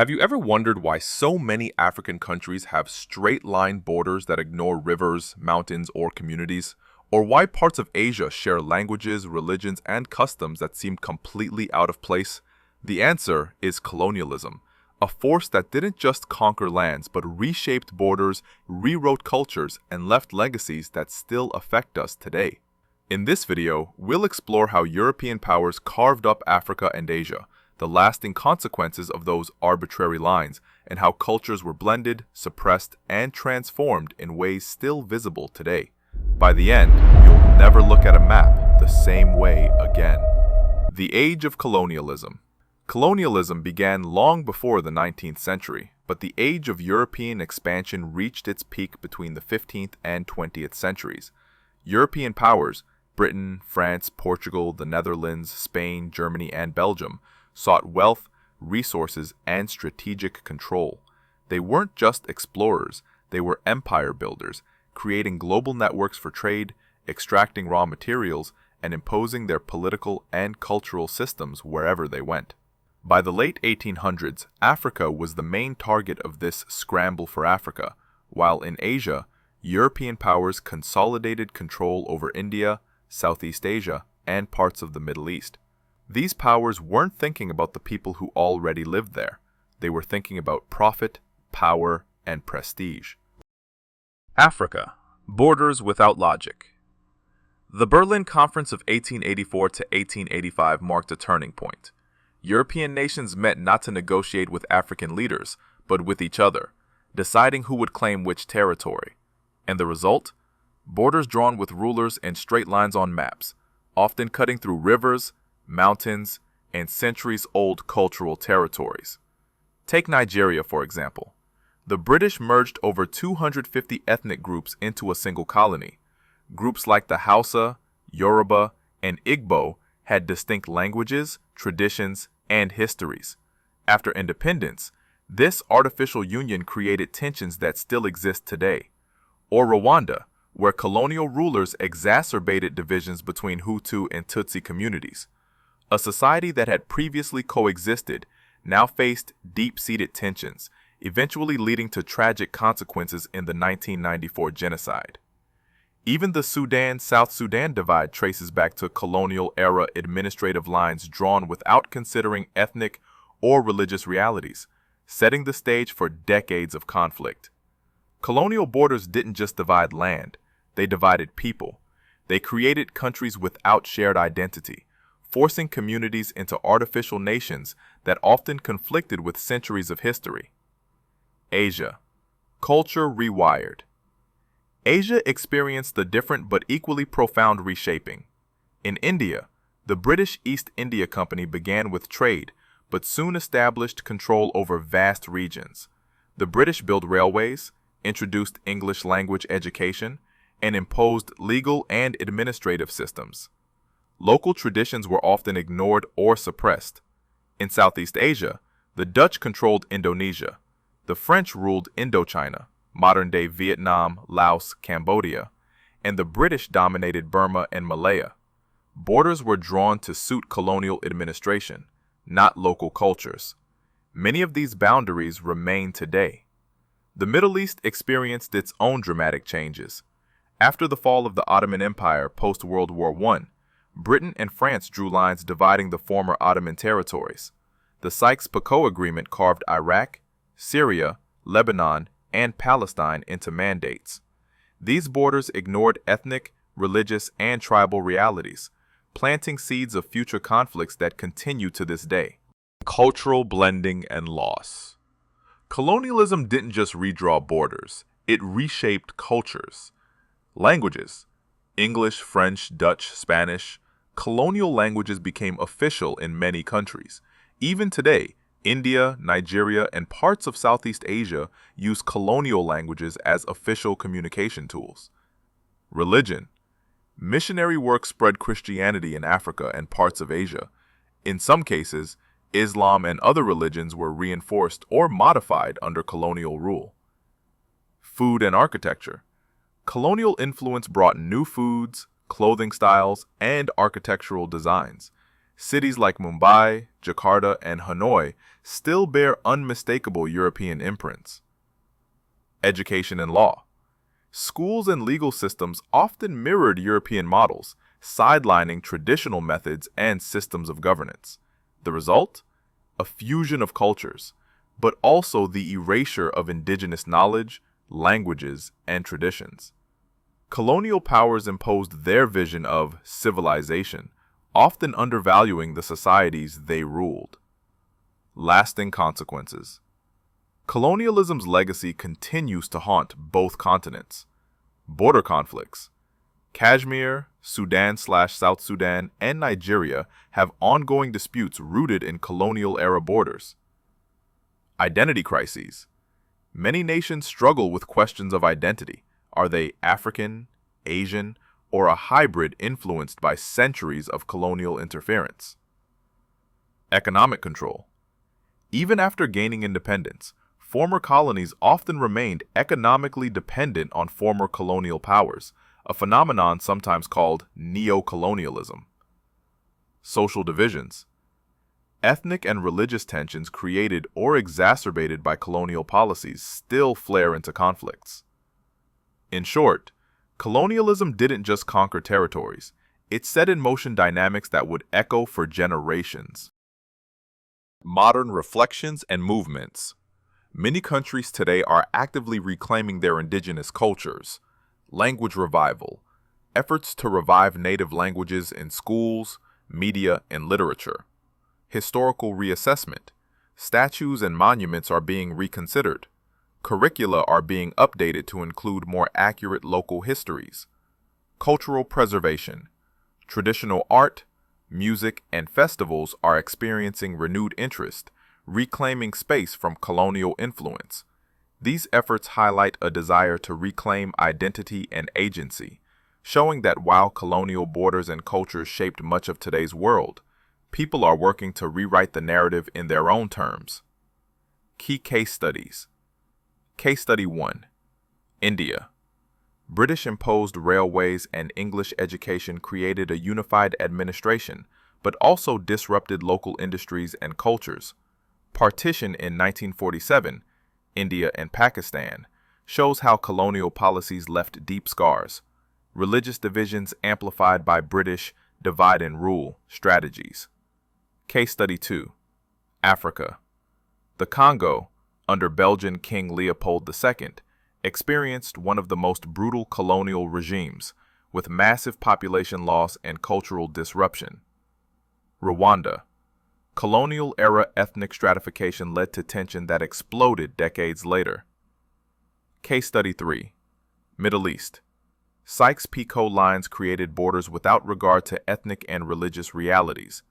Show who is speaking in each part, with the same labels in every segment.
Speaker 1: Have you ever wondered why so many African countries have straight-line borders that ignore rivers, mountains, or communities? Or why parts of Asia share languages, religions, and customs that seem completely out of place? The answer is colonialism, a force that didn't just conquer lands but reshaped borders, rewrote cultures, and left legacies that still affect us today. In this video, we'll explore how European powers carved up Africa and Asia, the lasting consequences of those arbitrary lines, and how cultures were blended, suppressed, and transformed in ways still visible today. By the end, you'll never look at a map the same way again. The Age of Colonialism. Colonialism began long before the 19th century, but the age of European expansion reached its peak between the 15th and 20th centuries. European powers, Britain, France, Portugal, the Netherlands, Spain, Germany, and Belgium, sought wealth, resources, and strategic control. They weren't just explorers, they were empire builders, creating global networks for trade, extracting raw materials, and imposing their political and cultural systems wherever they went. By the late 1800s, Africa was the main target of this scramble for Africa, while in Asia, European powers consolidated control over India, Southeast Asia, and parts of the Middle East. These powers weren't thinking about the people who already lived there. They were thinking about profit, power, and prestige. Africa. Borders without logic. The Berlin Conference of 1884 to 1885 marked a turning point. European nations met not to negotiate with African leaders, but with each other, deciding who would claim which territory. And the result? Borders drawn with rulers and straight lines on maps, often cutting through rivers, mountains, and centuries-old cultural territories. Take Nigeria, for example. The British merged over 250 ethnic groups into a single colony. Groups like the Hausa, Yoruba, and Igbo had distinct languages, traditions, and histories. After independence, this artificial union created tensions that still exist today. Or Rwanda, where colonial rulers exacerbated divisions between Hutu and Tutsi communities. A society that had previously coexisted now faced deep-seated tensions, eventually leading to tragic consequences in the 1994 genocide. Even the Sudan-South Sudan divide traces back to colonial-era administrative lines drawn without considering ethnic or religious realities, setting the stage for decades of conflict. Colonial borders didn't just divide land, they divided people. They created countries without shared identity, forcing communities into artificial nations that often conflicted with centuries of history. Asia. Culture rewired. Asia experienced the different but equally profound reshaping. In India, the British East India Company began with trade, but soon established control over vast regions. The British built railways, introduced English language education, and imposed legal and administrative systems. Local traditions were often ignored or suppressed. In Southeast Asia, the Dutch controlled Indonesia. The French ruled Indochina, modern-day Vietnam, Laos, Cambodia, and the British dominated Burma and Malaya. Borders were drawn to suit colonial administration, not local cultures. Many of these boundaries remain today. The Middle East experienced its own dramatic changes. After the fall of the Ottoman Empire post-World War I, Britain and France drew lines dividing the former Ottoman territories. The Sykes-Picot Agreement carved Iraq, Syria, Lebanon, and Palestine into mandates. These borders ignored ethnic, religious, and tribal realities, planting seeds of future conflicts that continue to this day. Cultural blending and loss. Colonialism didn't just redraw borders, it reshaped cultures. Languages. English, French, Dutch, Spanish. Colonial languages became official in many countries. Even today, India, Nigeria, and parts of Southeast Asia use colonial languages as official communication tools. Religion. Missionary work spread Christianity in Africa and parts of Asia. In some cases, Islam and other religions were reinforced or modified under colonial rule. Food and architecture. Colonial influence brought new foods, clothing styles, and architectural designs. Cities like Mumbai, Jakarta, and Hanoi still bear unmistakable European imprints. Education and law. Schools and legal systems often mirrored European models, sidelining traditional methods and systems of governance. The result? A fusion of cultures, but also the erasure of indigenous knowledge, languages, and traditions. Colonial powers imposed their vision of civilization, often undervaluing the societies they ruled. Lasting consequences. Colonialism's legacy continues to haunt both continents. Border conflicts. Kashmir, Sudan/South Sudan, and Nigeria have ongoing disputes rooted in colonial-era borders. Identity crises. Many nations struggle with questions of identity. Are they African, Asian, or a hybrid influenced by centuries of colonial interference? Economic control. Even after gaining independence, former colonies often remained economically dependent on former colonial powers, a phenomenon sometimes called neo-colonialism. Social divisions. Ethnic and religious tensions created or exacerbated by colonial policies still flare into conflicts. In short, colonialism didn't just conquer territories, it set in motion dynamics that would echo for generations. Modern reflections and movements. Many countries today are actively reclaiming their indigenous cultures. Language revival, efforts to revive native languages in schools, media, and literature. Historical reassessment, statues and monuments are being reconsidered. Curricula are being updated to include more accurate local histories. Cultural preservation, traditional art, music, and festivals are experiencing renewed interest, reclaiming space from colonial influence. These efforts highlight a desire to reclaim identity and agency, showing that while colonial borders and cultures shaped much of today's world, people are working to rewrite the narrative in their own terms. Key case studies. Case Study 1. India. British-imposed railways and English education created a unified administration, but also disrupted local industries and cultures. Partition in 1947, India and Pakistan, shows how colonial policies left deep scars. Religious divisions amplified by British divide and rule strategies. Case Study 2. Africa. The Congo, under Belgian King Leopold II, experienced one of the most brutal colonial regimes, with massive population loss and cultural disruption. Rwanda. Colonial-era ethnic stratification led to tension that exploded decades later. Case Study 3. Middle East. Sykes-Picot lines created borders without regard to ethnic and religious realities.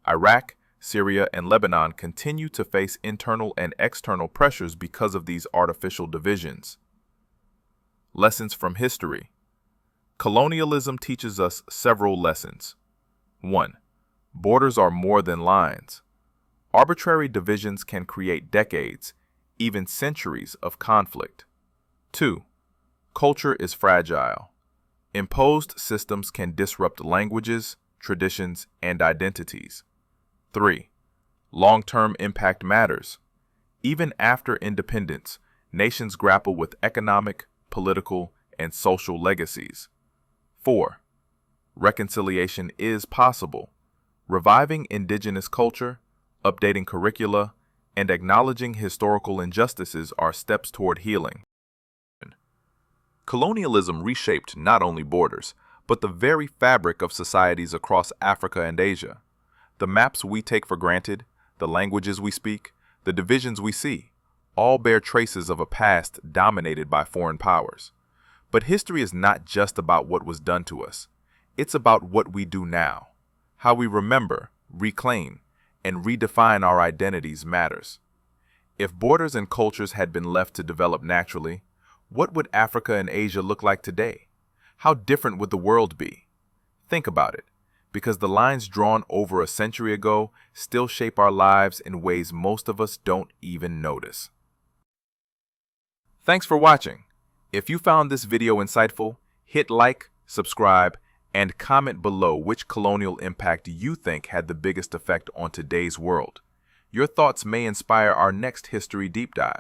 Speaker 1: Iraq, Syria, and Lebanon continue to face internal and external pressures because of these artificial divisions. Lessons from history. Colonialism teaches us several lessons. 1. Borders are more than lines. Arbitrary divisions can create decades, even centuries of conflict. 2. Culture is fragile. Imposed systems can disrupt languages, traditions, and identities. 3. Long-term impact matters. Even after independence, nations grapple with economic, political, and social legacies. 4. Reconciliation is possible. Reviving indigenous culture, updating curricula, and acknowledging historical injustices are steps toward healing. Colonialism reshaped not only borders, but the very fabric of societies across Africa and Asia. The maps we take for granted, the languages we speak, the divisions we see, all bear traces of a past dominated by foreign powers. But history is not just about what was done to us. It's about what we do now. How we remember, reclaim, and redefine our identities matters. If borders and cultures had been left to develop naturally, what would Africa and Asia look like today? How different would the world be? Think about it, because the lines drawn over a century ago still shape our lives in ways most of us don't even notice. Thanks for watching. If you found this video insightful, hit like, subscribe, And comment below which colonial impact you think had the biggest effect on today's world. Your thoughts may inspire our next history deep dive.